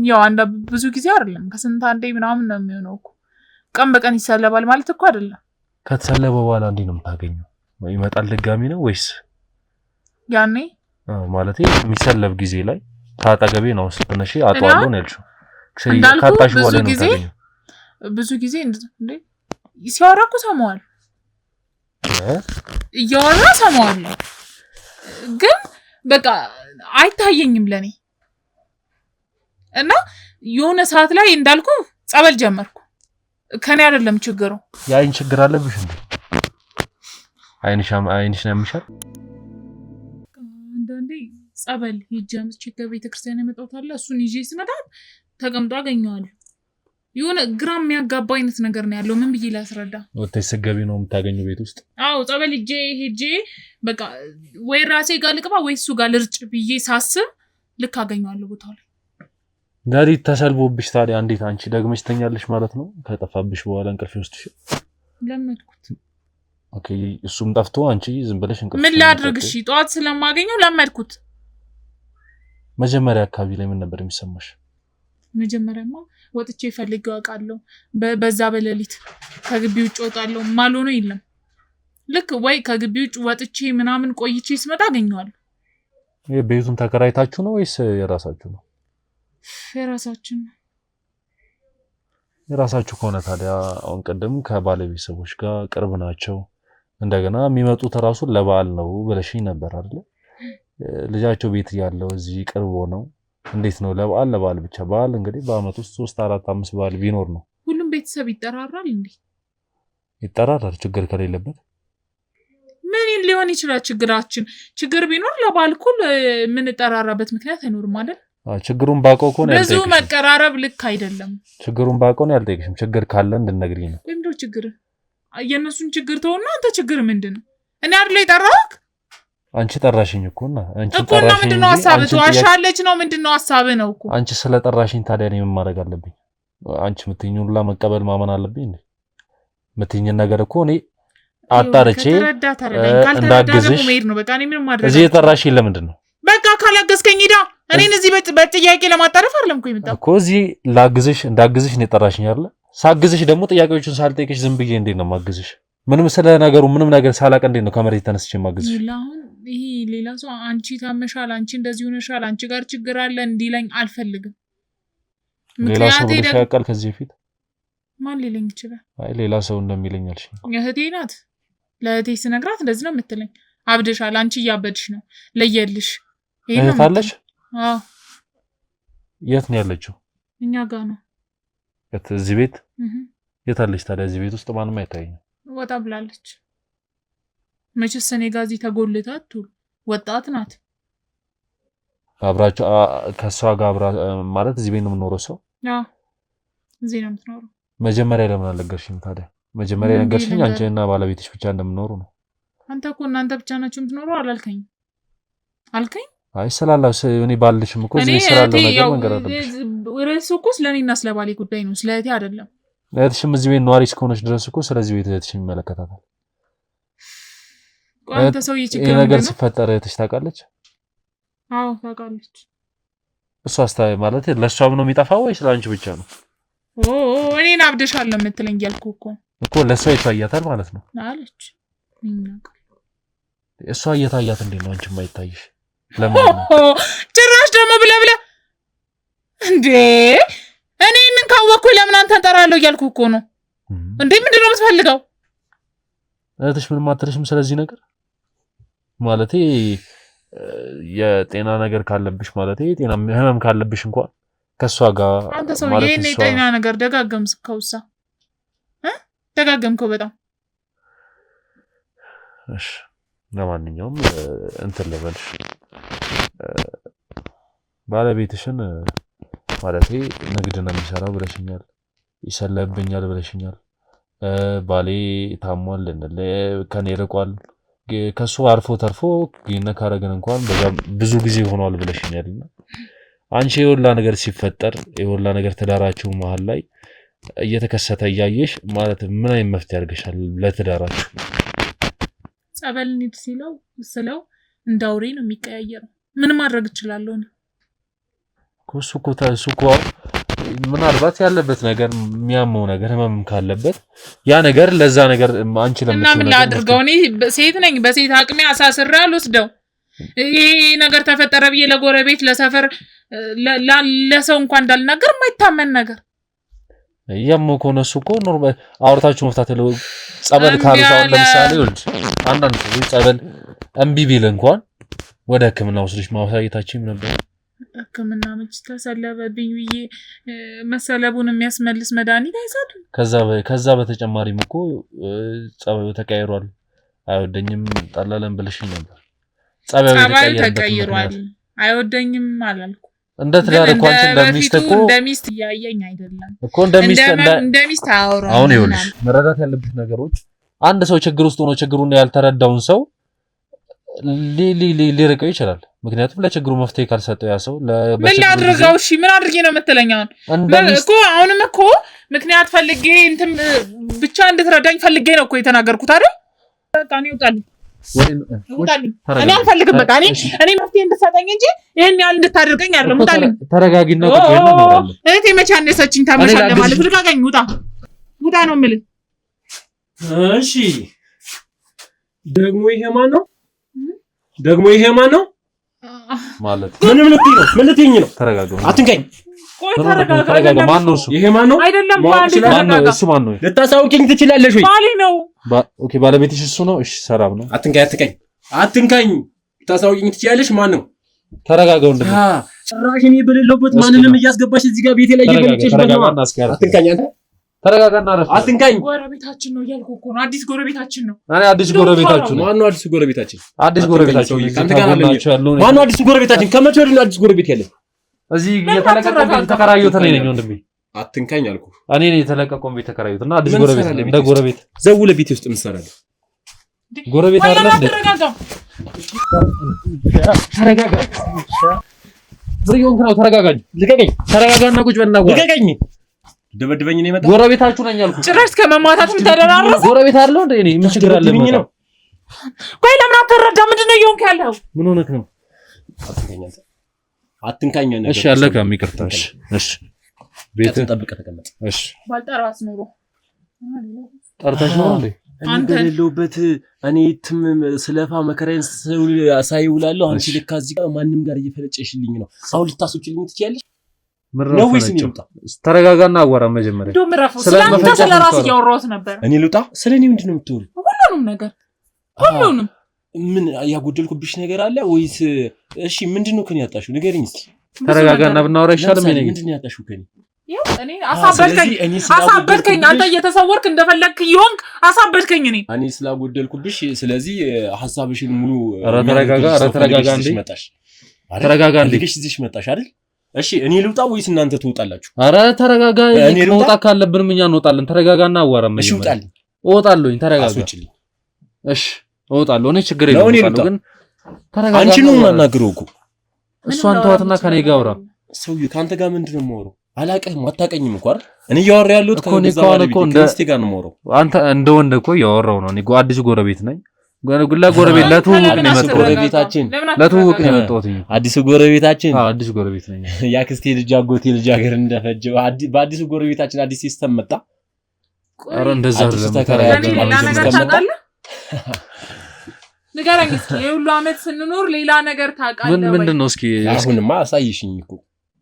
ያው ብዙ ጊዜ አይደለም ከስንት አንዴ ምናምን ነው የሚሆነው እኮ። ቀን በቀን ይሰለባል ማለት እኮ አይደለም። ከተሰለበ በኋላ እንዴት ነው የምታገኘው? ይመጣል ድጋሚ ነው ወይስ? ያኔ ማለት የሚሰለብ ጊዜ ላይ ታጠገቤ ነው ስትነሺ አጣዋለሁ ነው ያልሽው። ካጣሽ በኋላ ነው ታገኘው። ብዙ ጊዜ እንዴ ሲያወራ እኮ ሰማዋል፣ እያወራ ሰማዋለሁ፣ ግን በቃ አይታየኝም ለኔ። እና የሆነ ሰዓት ላይ እንዳልኩ ጸበል ጀመርኩ። ከኔ አይደለም ችግሩ የአይን ችግር አለብሽ እንዴ አይንሽ ነው የሚሻል አንዳንዴ ጸበል ሂጃም ቸከ ቤተክርስቲያን የመጣውታለ እሱን ይዤ ስመጣ ተቀምጦ አገኘዋለሁ የሆነ ግራም የሚያጋባ አይነት ነገር ነው ያለው ምን ብዬ ላስረዳ ወጥተሽ ስገቢ ነው የምታገኙ ቤት ውስጥ አዎ ጸበል ሄጄ በቃ ወይ ራሴ ጋር ልቅባ ወይ እሱ ጋር ልርጭ ብዬ ሳስብ ልክ አገኘዋለሁ ቦታው ላይ ዳዲ ተሰልቦብሽ ታዲያ እንዴት አንቺ ደግመሽ ተኛለሽ ማለት ነው ከጠፋብሽ በኋላ እንቅልፍ ውስጥሽ ለመድኩት ኦኬ እሱም ጠፍቶ አንቺ ዝም ብለሽ እንቅልፍ ምን ላድርግ እሺ ጧት ስለማገኘው ለመድኩት መጀመሪያ አካባቢ ላይ ምን ነበር የሚሰማሽ መጀመሪያማ ወጥቼ ፈልጌው አውቃለሁ በዛ በሌሊት ከግቢ ውጭ ወጣለሁ ማልሆነ የለም ልክ ወይ ከግቢ ውጭ ወጥቼ ምናምን ቆይቼ ስመጣ አገኘዋለሁ የቤቱን ተከራይታችሁ ነው ወይስ የራሳችሁ ነው የራሳችሁ ከሆነ ታዲያ አሁን ቀደም ከባለቤት ሰዎች ጋር ቅርብ ናቸው እንደገና የሚመጡት ራሱ ለበዓል ነው ብለሽኝ ነበር አይደል ልጃቸው ቤት ያለው እዚህ ቅርብ ነው እንዴት ነው ለበዓል ብቻ በዓል እንግዲህ በአመት ውስጥ 3 4 5 በዓል ቢኖር ነው ሁሉም ቤተሰብ ይጠራራል እንዴ ይጠራራል ችግር ከሌለበት ምን ሊሆን ይችላል ችግር ቢኖር ለበዓል ኩል ምን ተጠራራበት ምክንያት አይኖርም አይደል ችግሩን ባቀው ኮን ያልጠይቅሽ ብዙ መቀራረብ ልክ አይደለም ችግሩን ባቀው ነው ያልጠይቅሽም ችግር ካለ እንድነግሪኝ ነው ወይም ደግሞ ችግር የነሱን ችግር ተውና አንተ ችግር ምንድነው እኔ አይደል ይጠራክ አንቺ ጠራሽኝ እኮና አንቺ ጠራሽኝ እኮ ምንድነው ሐሳብህ ዋሻለች ነው ምንድነው ሐሳብህ ነው እኮ አንቺ ስለጠራሽኝ ታዲያ እኔ ምን ማድረግ አለብኝ አንቺ ምትኙን ሁላ መቀበል ማመን አለብኝ እንዴ ምትኝ ነገር እኮ እኔ አጣርቼ እንዳግዝሽ ነው በቃ እኔ ምን ማድረግ እዚህ የጠራሽኝ ለምንድን ነው በቃ ካላገዝከኝ ሂዳ እኔን እዚህ በጥያቄ ለማጣረፍ አይደለም እኮ የመጣው እኮ እዚህ እንዳግዝሽ ነው የጠራሽኝ አይደል ሳግዝሽ ደግሞ ጥያቄዎችን ሳልጠይቅሽ ዝም ብዬ እንዴት ነው ማግዝሽ ምንም ስለ ነገሩ ምንም ነገር ሳላቀ እንዴት ነው ከመሬት ተነስቼ ማግዝሽ አሁን ይሄ ሌላ ሰው አንቺ ታመሻል አንቺ እንደዚህ ሆነሻል አንቺ ጋር ችግር አለ እንዲለኝ አልፈልግም ሌላ ሰው ያውቃል ከዚህ በፊት ማን ሊለኝ ይችላል አይ ሌላ ሰው እንደሚለኝ አልሽኝ እህቴ ናት ለእህቴ ስነግራት እንደዚህ ነው የምትለኝ አብደሻል አንቺ እያበድሽ ነው ለየልሽ ይሄን ነው ታለሽ አዎ የት ነው ያለችው እኛ ጋር ነው እዚህ ቤት የት አለች ታዲያ እዚህ ቤት ውስጥ ማንም አይታየኝም ወጣ ብላለች መቼስ እኔ ጋር እዚህ ተጎልታ አትውል ወጣት ናት አብራችሁ ከሷ ጋር አብራ ማለት እዚህ ቤት ነው የምኖረው ሰው አዎ እዚህ ነው የምትኖረው መጀመሪያ ለምን አልነገርሽኝ ታዲያ መጀመሪያ ነገርሽኝ አንቺና ባለቤትሽ ብቻ እንደምትኖሩ ነው አንተ እኮ እናንተ ብቻ ናችሁ የምትኖሩ አልከኝ አይ ስላላው እኔ ባልልሽም እኮ እዚህ ስላለው ነገር መንገር አለብሽ ወረሱ እኮ ስለኔና ስለባሌ ጉዳይ ነው ስለእቴ አይደለም እህትሽም እዚህ ቤት ነዋሪ እስከሆነች ድረስ እኮ ስለዚህ ቤት እህትሽን ይመለከታታል አንተ ሰው ይችግር ነገር ሲፈጠር እህትሽ ታውቃለች አዎ ታውቃለች እሷ አስታይ ማለት ለሷም ነው የሚጠፋው ወይስ ለአንቺ ብቻ ነው እኔን አብደሻል ለምትለኝ ያልኩ እኮ ለሷ ይታያታል ማለት ነው አለች እሷ እየታያት እንዴ ነው አንቺ የማይታይሽ ለምን ጭራሽ ደግሞ ብለ እንዴ እኔን ካወኩ ለምን አንተን ጠራለሁ እያልኩ እኮ ነው እንዴ ምንድነው የምትፈልገው እህትሽ ምንም አትልሽም ስለዚህ ነገር ማለቴ የጤና ነገር ካለብሽ ማለቴ የጤና ህመም ካለብሽ እንኳን ከሷ ጋር አንተ ሰው የኔ ጤና ነገር ደጋገምከውሳ ደጋገምከው በጣም እሺ ለማንኛውም እንትን ልበልሽ ባለቤትሽን ማለቴ ንግድ ነው የሚሰራው ብለሽኛል ይሰለብኛል ብለሽኛል ባሌ ታሟል ከኔ ርቋል ከሱ አርፎ ተርፎ ይነካረገን እንኳን ብዙ ጊዜ ሆኗል ብለሽኛልና አንቺ የወላ ነገር ሲፈጠር የወላ ነገር ተዳራችሁ መሃል ላይ እየተከሰተ ያያየሽ ማለት ምን አይነት መፍትሄ አድርገሻል ለተዳራችሁ ጸበል ንድ ስለው እንዳውሬ ነው የሚቀያየረው ምን ማድረግ ይችላል ነው ኩሱኩ ምናልባት ያለበት ነገር የሚያመው ነገር ህመም ካለበት ያ ነገር ለዛ ነገር አንቺ እና ምን ላድርገው እኔ ሴት ነኝ በሴት አቅሜ አሳስራ አልወስደው ይሄ ነገር ተፈጠረ ብዬ ለጎረቤት ለሰፈር ለሰው እንኳን እንዳልናገር የማይታመን ነገር ያመው ኮነሱ እኮ ኖርማል አውርታችሁ መፍታት ነው ጸበል ካልታው ለምሳሌ ወልድ አንዳንድ ሰው ጸበል እምቢ ቢል እንኳን ወደ ህክምና ወስደሽ ማሳየታችሁ ነበር ሕክምና መች ተሰለበብኝ ብዬ መሰለቡን የሚያስመልስ መድኃኒት አይሰጡ። ከዛ በተጨማሪም እኮ ጸባዩ ተቀይሯል። አይወደኝም ጠላለን ብለሽኝ ነበር። ጸባዩ ተቀይሯል። አይወደኝም አላልኩ። እንደ ትዳር እኮ አንቺ እንደሚስት እያየኝ አይደለም እኮ እንደሚስት አወራ። አሁን ይኸውልሽ መረዳት ያለብሽ ነገሮች አንድ ሰው ችግር ውስጥ ሆኖ ችግሩን ያልተረዳውን ሰው ሊርቀው ይችላል። ምክንያቱም ለችግሩ መፍትሄ ካልሰጠው ያ ሰው ምን ላድርገው? እሺ ምን አድርጌ ነው የምትለኛው እኮ? አሁንም እኮ ምክንያት ፈልጌ እንትን ብቻ እንድትረዳኝ ፈልጌ ነው እኮ የተናገርኩት አይደል? በቃ ነው ይውጣልኝ። እኔ አልፈልግም። በቃ እኔ መፍትሄ እንድትሰጠኝ እንጂ ይሄን ያህል እንድታደርገኝ አይደለም። ውጣልኝ። ተረጋጊና ቁጭ ብለን እናወራለን። እህቴ መቼ አነሰችኝ ታመሻለህ ማለት ልቀቀኝ። ውጣ ነው የምልህ። እሺ ደግሞ ይሄ ማን ነው ማለት ምንም ልትይኝ ነው? ተረጋጋ። አትንካኝ። ቆይ ተረጋጋ። ማን ነው እሱ? ይሄ ማን ነው? አይደለም እሱ ማን ነው? ልታሳውቂኝ ትችላለሽ ወይ? ባሌ ነው። ኦኬ ባለቤትሽ እሱ ነው? እሺ ሰላም ነው። አትንካኝ። ልታሳውቂኝ ትችላለሽ? ማን ነው? ተረጋጋው። ጭራሽ እኔ በሌለሁበት ማንንም እያስገባሽ እዚህ ጋር ቤቴ ላይ እየገለጨሽ ነው። አትንካኝ። ተረጋጋና አረፍ። አትንካኝ። ጎረቤታችን ነው እያልኩ እኮ ነው። አዲስ ጎረቤታችን ነው። እኔ አዲስ ጎረቤታችሁ ነው። ማን ነው አዲስ ጎረቤታችን? አዲስ ጎረቤታችሁ ካንተ ጋር አለ። ማን ነው አዲስ ጎረቤታችን? ከመቼ ወዲህ ነው አዲስ ጎረቤት ያለ? እዚህ የተለቀቀው ቤት ተከራዩት ነኝ ወንድሜ። አትንካኝ አልኩ። እኔ ነኝ የተለቀቀው ቤት ተከራዩትና አዲስ ጎረቤት ነው። እንደ ጎረቤት ዘውለ ቤት ውስጥ ምን ትሰራለህ? ጎረቤት አይደለም እንዴ? ተረጋጋ። ብሪዮን ነው። ተረጋጋኝ። ልቀቀኝ። ተረጋጋና ቁጭ በልና ልቀቀኝ። ደበድበኝ ነው የመጣው። ጎረቤታችሁ ነኝ አልኩ። ጭራሽ ከመማታት ተደራረሰ። ጎረቤት አይደለም እንዴ? እኔ ምን ችግር አለ? ቆይ ለምን አትረዳ? ምንድነው እየሆንክ ያለው? ምን ሆነክ ነው? አትንካኝ ነገር። እሺ አለካ ይቅርታሽ። እሺ ቤት ጠብቀህ ተቀመጥ። እሺ ባልጠራስ ኑሮ ጠርተሽ ነው እንዴ? አንተ የሌለውበት እኔ ትም ስለፋ መከራዬን ሳይውላለሁ። አንቺ ልካ እዚህ ጋር ማንም ጋር እየፈለጨሽልኝ ነው። አሁን ልታስወጪልኝ ትችያለሽ? ነው ወይስ እኔ ልውጣ? ተረጋጋና አዋራ መጀመሪያ። ስለአንተ ስለራስ እያወራሁት ነበር። እኔ ልውጣ? ስለኔ ምንድነው የምትወሪው? ሁሉንም ነገር ሁሉንም። ምን ያጎደልኩብሽ ነገር አለ ወይስ? እሺ ምንድነው ከኔ ያጣሽው? ንገሪኝ እስኪ። ተረጋጋና ብናወራ ይሻላል። ምንድነው ያጣሽው ከኔ? እኔ አሳበድከኝ። አንተ እየተሰወርክ እንደፈለግክ ይሆንክ አሳበድከኝ። እኔ ስላጎደልኩብሽ ስለዚህ ሐሳብሽን ሙሉ ተረጋጋ እንዴ። ተረጋጋ እንዴ። እዚህ መጣሽ አይደል? እሺ እኔ ልውጣ ወይስ እናንተ ትወጣላችሁ? አረ ተረጋጋ። መውጣ ካለብንም እኛ እንወጣለን። ተረጋጋና አዋራም። እሺ ውጣልኝ። እወጣለሁኝ። ተረጋጋ። እሺ እወጣለሁ። እኔ ችግር የለውም ግን ተረጋጋ። አንቺ ነው የማናግረው እኮ። እሷን ተዋትና ከኔ ጋር አውራ። ሰውዬው ካንተ ጋር ምንድነው የማወራው? አላቀህም፣ አታቀኝም እኮ አይደል? እኔ እያወራ ያለሁት ከዛ ባለቤቴ ጋር ነው የማወራው። አንተ እንደ ወንድ እኮ እያወራው ነው። እኔ አዲስ ጎረቤት ነኝ። ለጎረቤት ለትውውቅ ነው የመጣሁት። ለትውውቅ ነው የመጣሁት። አዲስ ጎረቤታችን? አዎ አዲስ ጎረቤት ነኝ። ያክስቴ ልጅ አጎቴ ልጅ ሀገር እንደፈጀው በአዲሱ ጎረቤታችን አዲስ ሲስተም መጣ። ኧረ እንደዛ አይደለም። ንገረኝ እስኪ። የሁሉ አመት ስንኖር ሌላ ነገር ታውቃለህ? ምንድን ነው እስኪ? አሁንማ አሳይሽኝ እኮ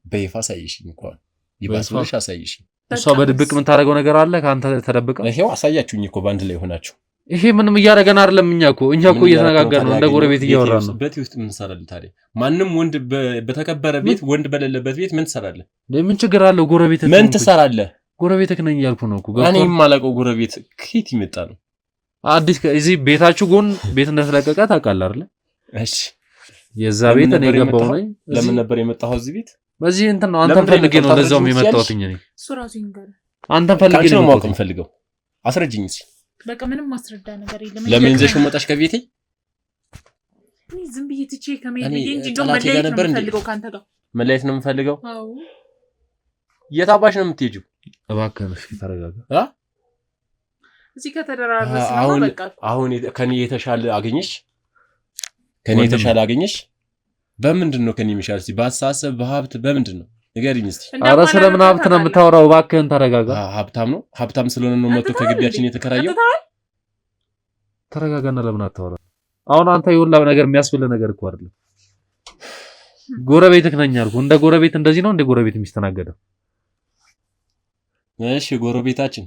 በይፋ አሳይሽኝ እኮ ይባስልሽ አሳይሽኝ። እሷ በድብቅ ምን ታደርገው ነገር አለ ካንተ ተደብቀ? ይሄው አሳያችሁኝ እኮ ባንድ ላይ ሆናችሁ። ይሄ ምንም እያደረገን አይደለም። እኛ እኮ እየተነጋገርን ነው፣ እንደ ጎረቤት እያወራን ነው። ቤት ውስጥ ምን ትሰራለህ ታዲያ? ማንም ወንድ በተከበረ ቤት ወንድ በሌለበት ቤት ምን ትሰራለህ? ምን ችግር አለው? ጎረቤት ምን ትሰራለህ? ጎረቤትህ ነኝ እያልኩ ነው እኮ። እኔ የማላውቀው ጎረቤት ከየት ይመጣ ነው? አዲስ እዚህ ቤታችሁ ጎን ቤት እንደተለቀቀ ታውቃለህ አይደል? እሺ የዛ ቤት እኔ ገባው ነኝ። ለምን ነበር የመጣኸው እዚህ ቤት? በዚህ እንትን ነው አንተን ፈልጌ ነው ለዛውም የመጣሁት እኔ። እሱ ራሱ ይንገር። አንተን ፈልጌ ነው ማወቅ የምፈልገው። አስረጅኝ እስኪ። በቃ ምንም ማስረዳ ነገር የለም። ለምን ይዘሽው መጣሽ ከቤቴ? እኔ ዝም ብዬ ትቼ ከመሄድ እንጂ እንደው መለየት ነው የምፈልገው ካንተ ጋር። መለየት ነው የምፈልገው? አዎ። የት አባሽ ነው የምትሄጂው? እባክህ እሺ ተረጋጋ። እዚህ ከተደራረስ ነው በቃ። አሁን ከኔ የተሻለ አገኘሽ? ከኔ የተሻለ አገኘሽ? በምንድን ነው ከኔ የሚሻል? እስኪ በአስተሳሰብ በሀብት በምንድን ነው ንገሪኝ እስኪ። ኧረ ስለምን ሀብት ነው የምታወራው? እባክህን ተረጋጋ። ሀብታም ነው። ሀብታም ስለሆነ ነው መጥቶ ከግቢያችን የተከራየው። ተረጋጋና ለምን አታወራ? አሁን አንተ ይኸውልህ ነገር የሚያስፈልህ ነገር እኮ አይደለም። ጎረቤትህ ነኝ አልኩህ። እንደ ጎረቤት እንደዚህ ነው እንደ ጎረቤት የሚስተናገደው? እሺ ጎረቤታችን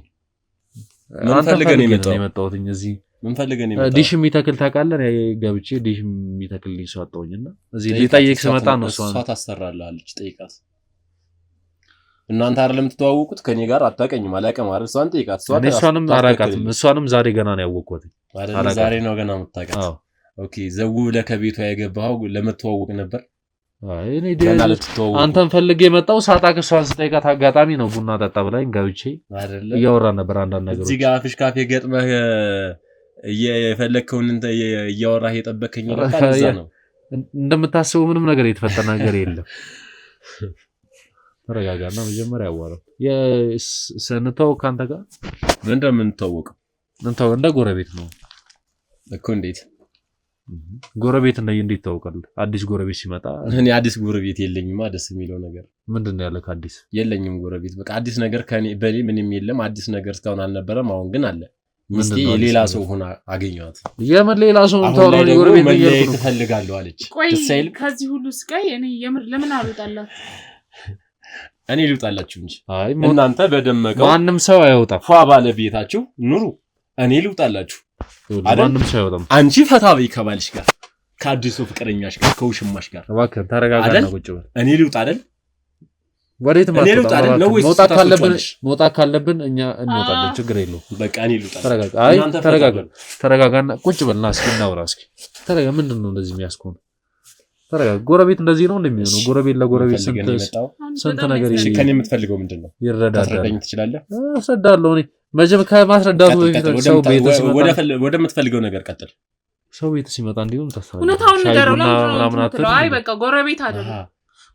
ምን ፈልገህ ነው የመጣሁት እዚህ ምን ፈልገህ ነው የመጣው? ዲሽ የሚተክል ታውቃለህ? ገብቼ ዲሽ የሚተክል ሰው አጣሁኝና እዚህ ሊጠይቅ ስመጣ ነው እሷ ታሰራለች። ጠይቃት። እናንተ አይደለም የምትተዋወቁት ከኔ ጋር አታውቀኝም አላውቅም አይደል? እሷን ጠይቃት። እሷንም አራቃትም። እሷንም ዛሬ ገና ነው ያወቅኩት አይደል? ዛሬ ነው ገና የምታውቃት። ኦኬ ዘው ብለህ ከቤቷ የገባኸው ለመተዋወቅ ነበር? አይ እኔ አንተን ፈልጌ የመጣው ሳጣ ከሷን ስጠይቃት አጋጣሚ ነው ቡና ጠጣ ብላኝ ገብቼ አይደል? እያወራን ነበር አንዳንድ ነገሮች። እዚህ ጋር አፍሽ ካፌ ገጥመህ የፈለከውን እያወራህ የጠበከኝ ለካዛ ነው። እንደምታስበው ምንም ነገር የተፈጠረ ነገር የለም። ተረጋጋና መጀመሪያ አዋራው የሰንተው ካንተ ጋር እንደምንተዋወቀው እንደ ጎረቤት ነው እኮ። እንዴት ጎረቤት እንዴት ታውቃለህ? አዲስ ጎረቤት ሲመጣ እኔ አዲስ ጎረቤት የለኝማ። ደስ የሚለው ነገር ምንድነው? ያለህ አዲስ የለኝም ጎረቤት። በቃ አዲስ ነገር በኔ ምንም የለም። አዲስ ነገር እስካሁን አልነበረም። አሁን ግን አለ። ሚስቴ የሌላ ሰው ሆና አገኘኋት። የምን ሌላ ሰው ታወራው? ጎረቤት መለየት ትፈልጋለሁ አለች። ቆይ ከዚህ ሁሉ ስቃይ እኔ ለምን አልወጣላት? እኔ ልውጣላችሁ እንጂ እናንተ በደመቀው ማንም ሰው አይወጣም። ፏ ባለ ቤታችሁ ኑሩ። እኔ ልውጣላችሁ። ማንም ሰው አይወጣም። አንቺ ፈታ በይ ከባልሽ ጋር፣ ከአዲሱ ፍቅረኛሽ ጋር፣ ከውሽማሽ ጋር። እባክህ ተረጋጋና ቁጭ በል። እኔ ልውጣ አይደል? ወዴት መውጣት ካለብን እኛ እንወጣለን። ችግር የለውም። በቃ እኔ ልውጣ። ተረጋጋና ቁጭ በልና እስኪ እናውራ። እስኪ ተረጋጋ። ምንድነው እንደዚህ የሚያስኮን? ተረጋጋ። ጎረቤት እንደዚህ ነው እንደሚሆነው። ጎረቤት ለጎረቤት ስንት ነገር እሺ። ከኔ የምትፈልገው ምንድነው? ይረዳዳል። ትችላለህ? አስረዳለሁ። እኔ መጀመሪያ ከማስረዳቱ በፊት ሰው ቤት ወደ ምትፈልገው ነገር ቀጥል። ሰው ቤት ሲመጣ እንዲሁም ተሳሳተ። እውነታውን ንገረው። አይ በቃ ጎረቤት አይደለም።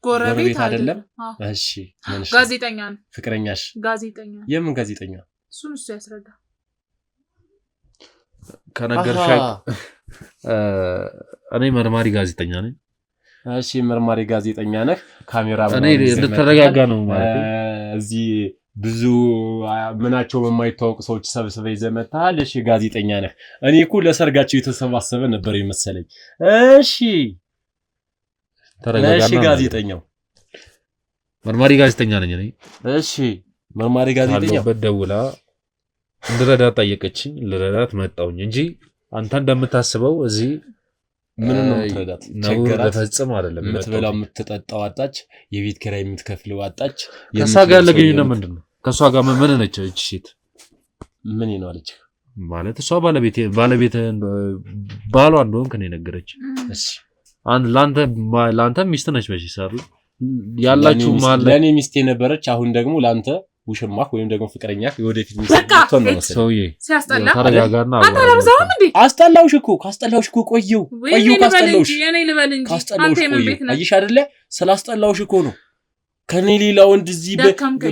ጎረቤት አይደለም። እሺ ጋዜጠኛ ነው። ፍቅረኛሽ ጋዜጠኛ? የምን ጋዜጠኛ? እሱ ያስረዳ። ከነገርሽ እኔ መርማሪ ጋዜጠኛ ነኝ። እሺ መርማሪ ጋዜጠኛ ነህ። ካሜራ እኔ ልትረጋጋ ነው ማለት እዚህ ብዙ ምናቸው የማይታወቁ ሰዎች ሰብስበህ ይዘህ መጥተሃል። እሺ ጋዜጠኛ ነህ። እኔ እኮ ለሰርጋቸው የተሰባሰበ ነበር ይመስለኝ። እሺ ተረጋጋና። እሺ ጋዜጠኛው መርማሪ ጋዜጠኛ ነኝ እኔ። እሺ መርማሪ ጋዜጠኛ በደውላ እንድረዳት ጠየቀችኝ። ልረዳት መጣሁኝ እንጂ አንተ እንደምታስበው እዚህ ምን ነው ትረዳት? ቸገራት ለፈጽም አይደለም። የምትበላው የምትጠጣው አጣች፣ የቤት ኪራይ የምትከፍለው አጣች። ከሷ ጋር ለግንኙነት ምንድነው? ከሷ ጋር ምን ነች እቺ ሴት? ምን ነው አለች ማለት እሷ ባለቤት ባሏ እንደሆንክ ነው የነገረች። እሺ ላንተ ሚስት ነች በዚህ ሰዓት ያላችሁ ማለት ለኔ ሚስት የነበረች አሁን ደግሞ ላንተ ውሽማህ ወይም ደግሞ ፍቅረኛህ የወደፊት ሚስት ነው መሰለኝ። ሰውዬ ሲያስጠላ ተረጋጋና አታረብዛውም እንዴ? አስጠላውሽ እኮ ካስጠላውሽ እኮ ቆየው ካስጠላውሽ እኔ ልበል እንጂ አንተ ምን ቤት ነህ? አይሽ አይደለ? ስላስጠላውሽ እኮ ነው። ከኔ ሌላ ወንድ እዚህ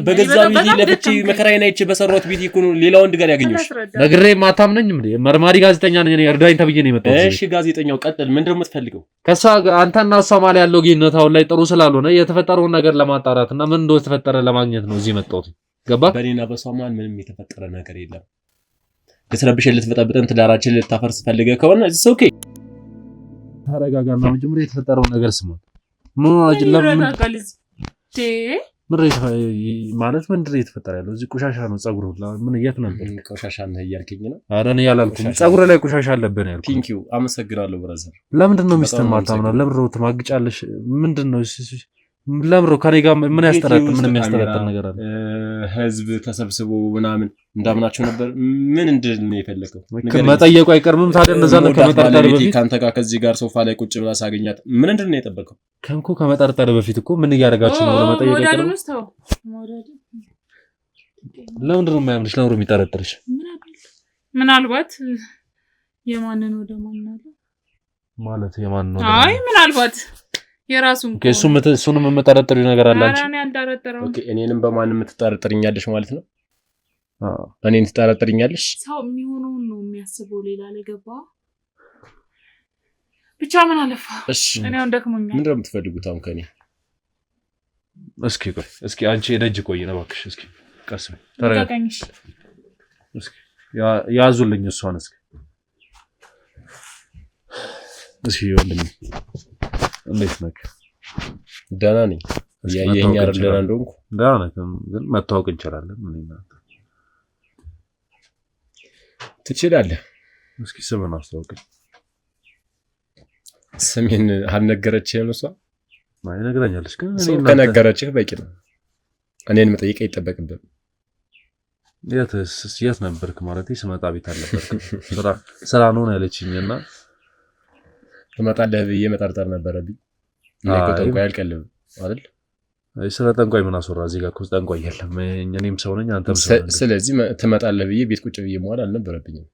በገዛ ቤት ለብቻ መከራዬን አይቼ በሰራሁት ቤት እኮ ነው ሌላ ወንድ ጋር ያገኘሁሽ። ነግሬ ማታምነኝም እንዴ? መርማሪ ጋዜጠኛ ነኝ እኔ። እርዳኝ ተብዬ ነው የመጣሁት። እሺ ጋዜጠኛው ቀጥል። ምንድነው የምትፈልገው? ከሷ አንተና እሷ ማለት ያለው ግንኙነት አሁን ላይ ጥሩ ስላልሆነ የተፈጠረውን ነገር ለማጣራትና ምን እንደው ተፈጠረ ለማግኘት ነው እዚህ መጣሁት። ገባ? በኔና በሷ ማን ምንም የተፈጠረ ነገር የለም። ልትረብሽን ልትበጠብጠን ትዳራችን ልታፈርስ ፈልገህ ከሆነ እዚህ ኦኬ። ተረጋጋና መጀመሪያ የተፈጠረውን ነገር ስማ። ምን ለምን ማለት ምንድነው የተፈጠረ ያለው? እዚህ ቆሻሻ ነው ጸጉሩ። ምን የት ነበር? ቆሻሻ ነህ እያልከኝ ነው? ኧረ እኔ ያላልኩም። ጸጉሩ ላይ ቆሻሻ አለብህ ነው ያልኩት። ቴንክ ዩ አመሰግናለሁ ብራዘር። ለምንድነው ሚስትህን ማታምናት? ለምንድነው ትማግጫለሽ? ምንድነው ለምሮ ከኔ ጋር ምን ያስጠረጥር? ምን የሚያስጠረጥር ነገር አለ? ህዝብ ተሰብስቦ ምናምን እንዳምናቸው ነበር። ምን እንድል ነው የፈለከው? መጠየቁ አይቀርምም ታዲያ። እነዛ ነው ከመጠርጠር በፊት ካንተ ጋር ከዚህ ጋር ሶፋ ላይ ቁጭ ብላ ሳገኛት ምን እንድል ነው የጠበቀው? ከንኩ ከመጠርጠር በፊት እኮ ምን እያደረጋችሁ ነው ለመጠየቅ አይቀርም። ለምንድን ነው የማያምንሽ? ለምሮ የሚጠረጥርሽ? ምናልባት የማንን ወደ ማን አለ ማለት የማን ነው? አይ ምናልባት የራሱን እሱንም የምጠረጥሪው ነገር አለ አንቺ? ኦኬ እኔንም በማንም የምትጠረጥሪኛለሽ ማለት ነው? እኔን ትጠረጥሪኛለሽ? ሰው የሚሆነውን ነው የሚያስበው፣ ሌላ ለገባ ብቻ ምን አለፋ። እሺ እኔ አሁን ደክሞኛል። ምንድነው የምትፈልጉት አሁን ከኔ? እስኪ አንቺ የደጅ ቆይ ነው እባክሽ። እስኪ ቀስ ተረጋጋሽ። እስኪ ያዙልኝ እሷን። እስኪ ወንድም እንዴት ነህ? ደህና ነኝ። ያየኛ አይደል እንደሆንኩ ደህና ነህ፣ ግን መታወቅ እንችላለን። ምን ይላል? ትችላለህ። እስኪ ስምን አስተዋውቅ። ስሜን አልነገረችህም እሷ? አይ ነግራኛለች፣ ግን እኔ ከነገረችህ በቂ ነው። እኔን መጠየቅ አይጠበቅብህም። የት ነበርክ ማለት ስመጣ ቤት አልነበርክም? ስራ ነው ያለችኝና ትመጣለህ ብዬ መጠርጠር ነበረብኝ። ጠንቋይ አልቀልብም አይደል? ስለ ጠንቋይ ምን አስወራ? እዚህ ጋር እኮ ጠንቋይ የለም። እኔም ሰው ነኝ፣ አንተም ሰው ነህ። ስለዚህ ትመጣለህ ብዬ ቤት ቁጭ ብዬ መዋል አልነበረብኝም።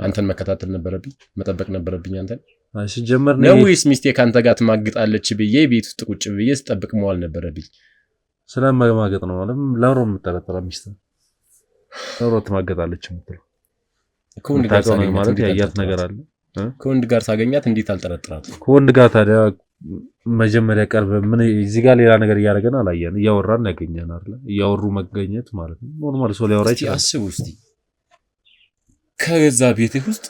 አንተን መከታተል ነበረብኝ፣ መጠበቅ ነበረብኝ አንተን። ሲጀመር ነው ወይስ ሚስቴ ካንተ ጋር ትማግጣለች ብዬ ቤት ውስጥ ቁጭ ብዬ ስጠብቅ መዋል ነበረብኝ? ስለማማገጥ ነው ማለት ለሮ የምጠረጠራ ሚስት ለሮ ትማገጣለች የምትለው ከወንድ ጋር ሳገኛት ማለት ያያት ነገር አለ። ከወንድ ጋር ሳገኛት እንዴት አልጠረጥራትም? ከወንድ ጋር ታዲያ መጀመሪያ ቀርበ ምን እዚህ ጋር ሌላ ነገር እያደረገን አላየን? እያወራን ያገኘን አይደል? እያወሩ መገኘት ማለት ነው። ኖርማል ሰው ሊያወራ ይችላል። አስቡ እስቲ ከዛ ቤትህ ውስጥ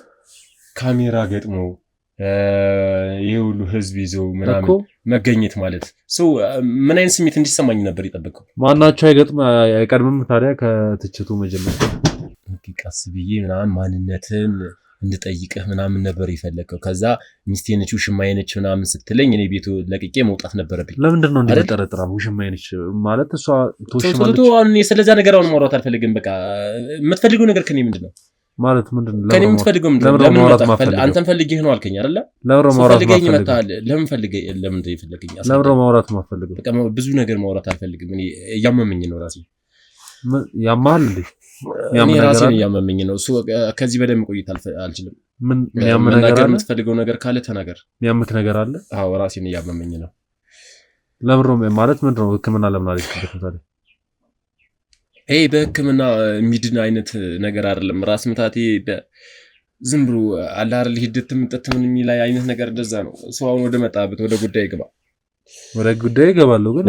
ካሜራ ገጥሞ ይሄ ሁሉ ህዝብ ይዘው ምናምን መገኘት ማለት ሰው ምን አይነት ስሜት እንዲሰማኝ ነበር የጠበቀው? ማናቸው አይቀድምም ታዲያ ከትችቱ መጀመሪያ ቀስ ብዬ ምናምን ማንነትን እንድጠይቅህ ምናምን ነበር የፈለከው። ከዛ ሚስቴ ነች ውሽማዬ ነች ምናምን ስትለኝ እኔ ቤቱ ለቅቄ መውጣት ነበረብኝ። ለምንድን ነው እንደተጠረጠራ ውሽማዬ ነች ማለት እሷ ተወሽማለች? አሁን ስለዛ ነገር አሁን ማውራት አልፈልግም። በቃ የምትፈልገው ነገር ከኔ ምንድነው ማለት ምንድነው? ከኔ የምትፈልገው ምንድነው? ለምን ማውራት ማፈልገው? አንተም ፈልገህ ነው አልከኝ አይደለ? ለምን ማውራት ማፈልገው? ለምን ፈልገህ ለምን እንደፈለከኝ ለምን ማውራት ማፈልገው? በቃ ብዙ ነገር ማውራት አልፈልግም። እኔ እያመመኝ ነው ራሴ። ያማል እንዴ? እኔ ራሴን እያመመኝ ነው። እሱ ከዚህ በደንብ ቆይታ አልችልም። ምን የሚያም ነገር አለ? የምትፈልገው ነገር ካለ ተናገር። የሚያምክ ነገር አለ? አዎ ራሴን እያመመኝ ነው። ለምን ማለት ምንድነው? ህክምና ለምን አልሄድክበት ታዲያ? በህክምና የሚድን አይነት ነገር አይደለም። ራስ ምታቴ ዝም ብሎ አለ አይደል ሂደትም ጥትምን የሚል አይነት ነገር እንደዛ ነው። ሰው አሁን ወደ መጣበት ወደ ጉዳይ ይገባ። ወደ ጉዳይ ይገባለሁ ግን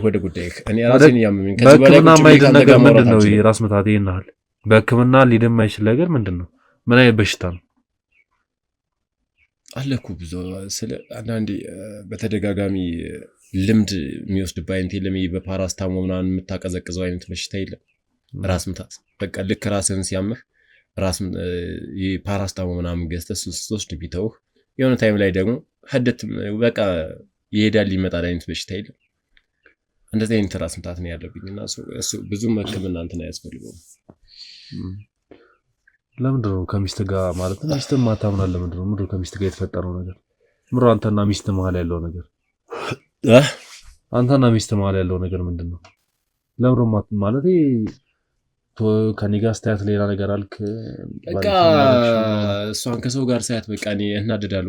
ወደ ጉዳይ እኔ ራሴን እያመመኝ ከዚህ በላይ በህክምና የማይድን ነገር ምንድነው? ይሄ ራስ ምታቴ ይናል በህክምና ሊድን የማይችል ነገር ምንድነው? ምን አይነት በሽታ ነው? አለኩ ብዙ ስለ አንዳንዴ በተደጋጋሚ ልምድ የሚወስድብህ አይነት የለም። በፓራስታሞ ምናምን የምታቀዘቅዘው አይነት በሽታ የለም። ራስ ምታት በቃ ልክ ራስህን ሲያምህ ፓራስታሞ ምናምን ገዝተህ ስትወስድ ቢተውህ የሆነ ታይም ላይ ደግሞ ህደት በቃ ይሄዳል ይመጣል አይነት በሽታ የለም። እንደዚህ አይነት ራስ ምታት ነው ያለብኝና እሱ ብዙም ህክምና እንትን አያስፈልገውም። ለምንድን ነው ከሚስት ጋር ማለት ነው? ሚስት ማታምናል ለምንድን ነው? ምንድን ነው ከሚስት ጋር የተፈጠረው ነገር? ምንድን ነው አንተና ሚስት መሀል ያለው ነገር? አንተና ሚስት መሀል ያለው ነገር ምንድን ነው? ለምንድን ነው ማለት ከኔ ጋር ስታያት ሌላ ነገር አልክ? በቃ እሷን ከሰው ጋር ሳያት በቃ እኔ እናደዳለሁ።